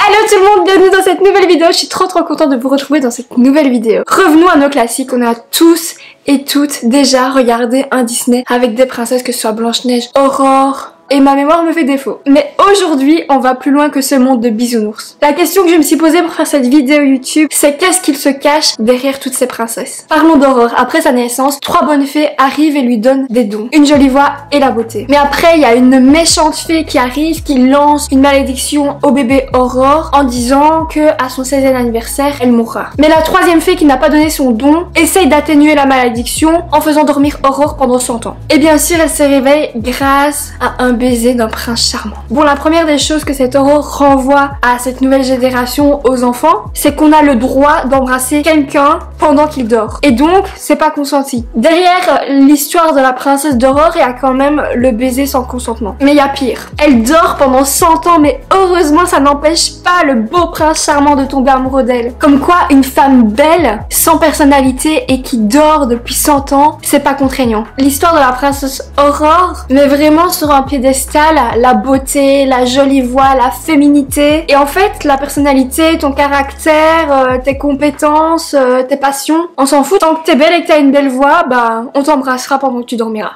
Hello tout le monde, bienvenue dans cette nouvelle vidéo. Je suis trop contente de vous retrouver dans cette nouvelle vidéo. Revenons à nos classiques. On a tous et toutes déjà regardé un Disney avec des princesses, que ce soit Blanche-Neige, Aurore... Et ma mémoire me fait défaut. Mais aujourd'hui, on va plus loin que ce monde de bisounours. La question que je me suis posée pour faire cette vidéo YouTube, c'est qu'est-ce qu'il se cache derrière toutes ces princesses? Parlons d'Aurore. Après sa naissance, 3 bonnes fées arrivent et lui donnent des dons. Une jolie voix et la beauté. Mais après, il y a une méchante fée qui arrive, qui lance une malédiction au bébé Aurore en disant que à son 16e anniversaire, elle mourra. Mais la 3e fée qui n'a pas donné son don essaye d'atténuer la malédiction en faisant dormir Aurore pendant 100 ans. Et bien sûr, elle se réveille grâce à un baiser d'un prince charmant. Bon, la première des choses que cette Aurore renvoie à cette nouvelle génération, aux enfants, c'est qu'on a le droit d'embrasser quelqu'un pendant qu'il dort. Et donc, c'est pas consenti. Derrière l'histoire de la princesse d'Aurore, il y a quand même le baiser sans consentement. Mais il y a pire. Elle dort pendant 100 ans, mais heureusement, ça n'empêche pas le beau prince charmant de tomber amoureux d'elle. Comme quoi, une femme belle, sans personnalité et qui dort depuis 100 ans, c'est pas contraignant. L'histoire de la princesse Aurore met vraiment sur un pied la beauté, la jolie voix, la féminité. Et en fait, la personnalité, ton caractère, tes compétences, tes passions, on s'en fout. Tant que t'es belle et que t'as une belle voix, bah on t'embrassera pendant que tu dormiras.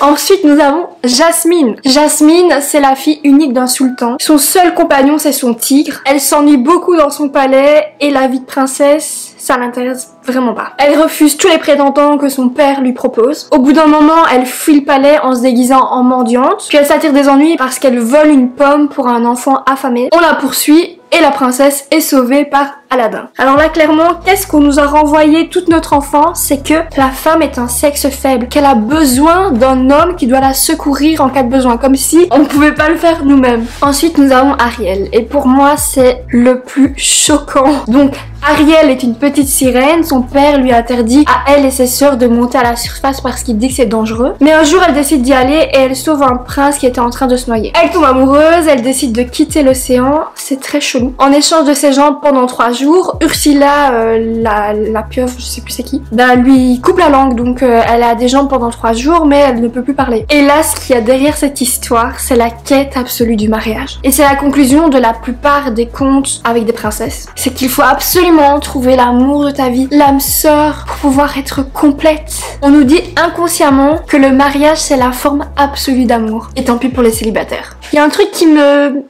Ensuite, nous avons Jasmine. Jasmine, c'est la fille unique d'un sultan. Son seul compagnon, c'est son tigre. Elle s'ennuie beaucoup dans son palais et la vie de princesse, ça l'intéresse vraiment pas. Elle refuse tous les prétendants que son père lui propose. Au bout d'un moment, elle fuit le palais en se déguisant en mendiante. Puis elle s'attire des ennuis parce qu'elle vole une pomme pour un enfant affamé. On la poursuit et la princesse est sauvée par Aladdin. Alors là, clairement, qu'est-ce qu'on nous a renvoyé toute notre enfance? C'est que la femme est un sexe faible, qu'elle a besoin d'un homme qui doit la secourir en cas de besoin, comme si on ne pouvait pas le faire nous-mêmes. Ensuite, nous avons Ariel, et pour moi, c'est le plus choquant. Donc, Ariel est une petite sirène, son père lui interdit à elle et ses sœurs de monter à la surface parce qu'il dit que c'est dangereux. Mais un jour, elle décide d'y aller et elle sauve un prince qui était en train de se noyer. Elle tombe amoureuse, elle décide de quitter l'océan, c'est très chelou. En échange de ses jambes pendant 3 jours, Ursula, la pieuvre, je sais plus c'est qui, bah, lui coupe la langue, donc elle a des jambes pendant 3 jours mais elle ne peut plus parler. Et là, ce qu'il y a derrière cette histoire, c'est la quête absolue du mariage. Et c'est la conclusion de la plupart des contes avec des princesses. C'est qu'il faut absolument trouver l'amour de ta vie, l'âme sœur, pour pouvoir être complète. On nous dit inconsciemment que le mariage c'est la forme absolue d'amour. Et tant pis pour les célibataires. Il y a un truc qui me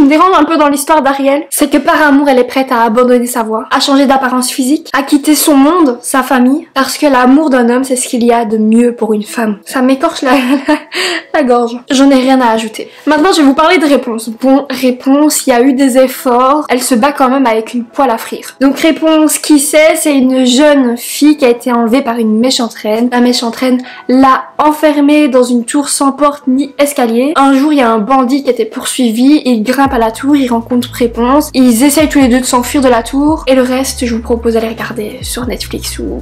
dérange un peu dans l'histoire d'Ariel, c'est que par amour, elle est prête à abandonner sa voix, à changer d'apparence physique, à quitter son monde, sa famille, parce que l'amour d'un homme, c'est ce qu'il y a de mieux pour une femme. Ça m'écorche la gorge. J'en ai rien à ajouter. Maintenant, je vais vous parler de Réponse. Bon, Réponse, il y a eu des efforts, elle se bat quand même avec une poêle à frire. Donc Réponse, qui c'est une jeune fille qui a été enlevée par une méchante reine. La méchante reine l'a enfermée dans une tour sans porte ni escalier. Un jour, il y a un bandit qui était poursuivi et il grimpe à la tour, il rencontre Réponse, ils essayent tous les deux de s'enfuir de la tour et le reste je vous propose d'aller regarder sur Netflix ou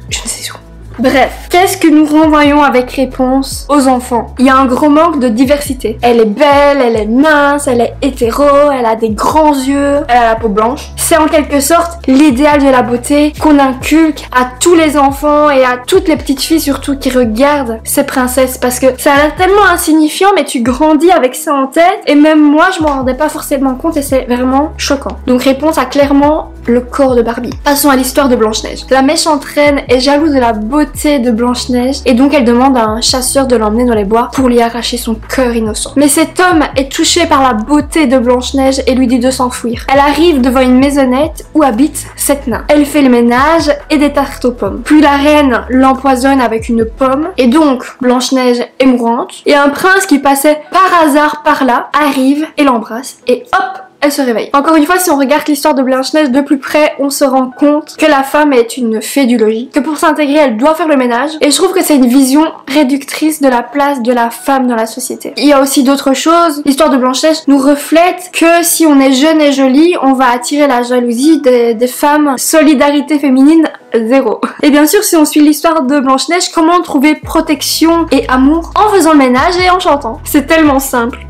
je ne sais où. Bref, qu'est-ce que nous renvoyons avec Réponse aux enfants? Il y a un gros manque de diversité. Elle est belle, elle est mince, elle est hétéro, elle a des grands yeux, elle a la peau blanche. C'est en quelque sorte l'idéal de la beauté qu'on inculque à tous les enfants et à toutes les petites filles surtout qui regardent ces princesses parce que ça a l'air tellement insignifiant mais tu grandis avec ça en tête et même moi je m'en rendais pas forcément compte et c'est vraiment choquant. Donc Réponse a clairement le corps de Barbie. Passons à l'histoire de Blanche-Neige. La méchante reine est jalouse de la beauté de Blanche-Neige et donc elle demande à un chasseur de l'emmener dans les bois pour lui arracher son cœur innocent. Mais cet homme est touché par la beauté de Blanche-Neige et lui dit de s'enfuir. Elle arrive devant une maisonnette où habite 7 nains. Elle fait le ménage et des tartes aux pommes. Puis la reine l'empoisonne avec une pomme et donc Blanche-Neige est mourante et un prince qui passait par hasard par là arrive et l'embrasse et hop, elle se réveille. Encore une fois, si on regarde l'histoire de Blanche-Neige de plus près, on se rend compte que la femme est une fée du logis, que pour s'intégrer, elle doit faire le ménage. Et je trouve que c'est une vision réductrice de la place de la femme dans la société. Il y a aussi d'autres choses. L'histoire de Blanche-Neige nous reflète que si on est jeune et jolie, on va attirer la jalousie des femmes. Solidarité féminine, 0. Et bien sûr, si on suit l'histoire de Blanche-Neige, comment trouver protection et amour? En faisant le ménage et en chantant. C'est tellement simple.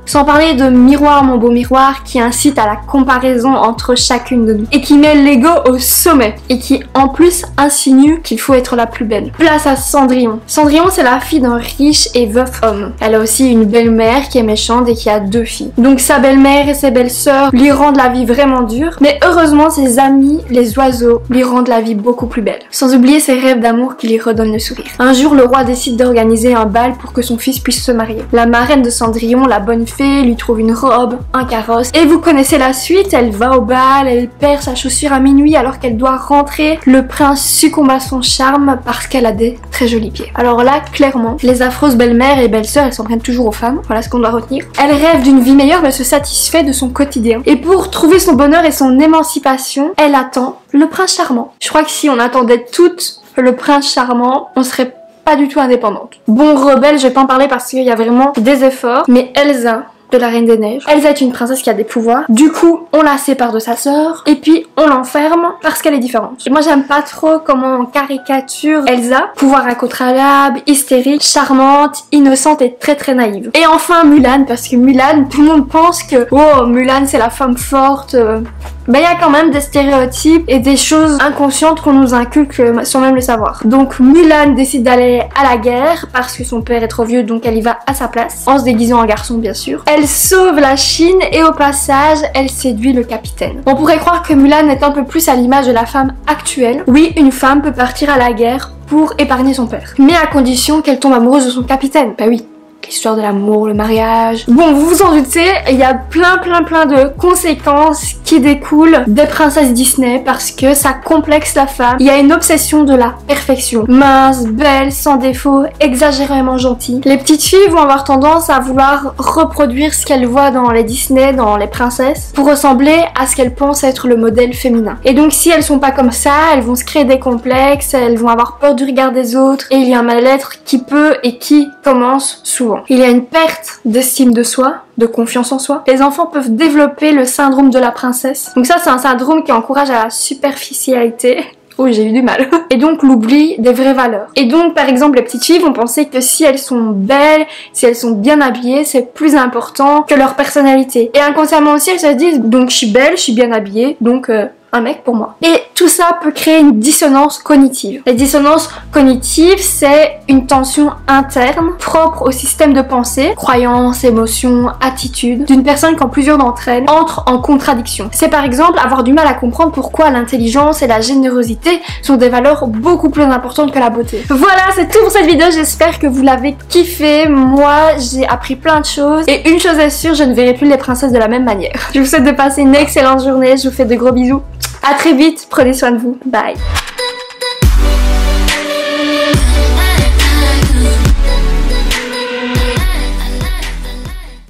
Sans parler de Miroir mon beau miroir qui incite à la comparaison entre chacune de nous et qui met l'ego au sommet et qui en plus insinue qu'il faut être la plus belle. Place à Cendrillon. Cendrillon c'est la fille d'un riche et veuf homme. Elle a aussi une belle-mère qui est méchante et qui a 2 filles. Donc sa belle-mère et ses belles-sœurs lui rendent la vie vraiment dure, mais heureusement ses amis, les oiseaux, lui rendent la vie beaucoup plus belle. Sans oublier ses rêves d'amour qui lui redonnent le sourire. Un jour le roi décide d'organiser un bal pour que son fils puisse se marier. La marraine de Cendrillon, la bonne fée, lui trouve une robe, un carrosse, et vous connaissez la suite, elle va au bal, elle perd sa chaussure à minuit alors qu'elle doit rentrer. Le prince succombe à son charme parce qu'elle a des très jolis pieds. Alors là, clairement, les affreuses belles-mères et belles-sœurs, elles s'en prennent toujours aux femmes, voilà ce qu'on doit retenir. Elle rêve d'une vie meilleure mais se satisfait de son quotidien. Et pour trouver son bonheur et son émancipation, elle attend le prince charmant. Je crois que si on attendait toutes le prince charmant, on serait pas du tout indépendante. Bon, rebelle, je vais pas en parler parce qu'il y a vraiment des efforts, mais Elsa de la Reine des Neiges. Elsa est une princesse qui a des pouvoirs. Du coup, on la sépare de sa sœur et puis on l'enferme parce qu'elle est différente. Et moi, j'aime pas trop comment on caricature Elsa. Pouvoir incontrôlable, hystérique, charmante, innocente et très très naïve. Et enfin Mulan, parce que Mulan, tout le monde pense que oh, Mulan c'est la femme forte. Ben il y a quand même des stéréotypes et des choses inconscientes qu'on nous inculque sans même le savoir. Donc Mulan décide d'aller à la guerre parce que son père est trop vieux, donc elle y va à sa place, en se déguisant en garçon bien sûr. Elle sauve la Chine et au passage, elle séduit le capitaine. On pourrait croire que Mulan est un peu plus à l'image de la femme actuelle. Oui, une femme peut partir à la guerre pour épargner son père, mais à condition qu'elle tombe amoureuse de son capitaine. Bah oui. L'histoire de l'amour, le mariage. Bon, vous vous en doutez, il y a plein de conséquences qui découlent des princesses Disney parce que ça complexe la femme. Il y a une obsession de la perfection. Mince, belle, sans défaut, exagérément gentille. Les petites filles vont avoir tendance à vouloir reproduire ce qu'elles voient dans les Disney, dans les princesses, pour ressembler à ce qu'elles pensent être le modèle féminin. Et donc si elles sont pas comme ça, elles vont se créer des complexes, elles vont avoir peur du regard des autres, et il y a un mal-être qui peut et qui commence souvent. Il y a une perte d'estime de soi, de confiance en soi. Les enfants peuvent développer le syndrome de la princesse. Donc ça, c'est un syndrome qui encourage à la superficialité. Oh, j'ai eu du mal. Et donc l'oubli des vraies valeurs. Et donc par exemple les petites filles vont penser que si elles sont belles, si elles sont bien habillées, c'est plus important que leur personnalité. Et inconsciemment aussi elles se disent donc je suis belle, je suis bien habillée, donc un mec pour moi. Et tout ça peut créer une dissonance cognitive. La dissonance cognitive, c'est une tension interne propre au système de pensée, croyances, émotions, attitudes, d'une personne quand plusieurs d'entre elles entrent en contradiction. C'est par exemple avoir du mal à comprendre pourquoi l'intelligence et la générosité sont des valeurs beaucoup plus importantes que la beauté. Voilà, c'est tout pour cette vidéo, j'espère que vous l'avez kiffé. Moi, j'ai appris plein de choses et une chose est sûre, je ne verrai plus les princesses de la même manière. Je vous souhaite de passer une excellente journée, je vous fais de gros bisous. À très vite, prenez soin de vous, bye.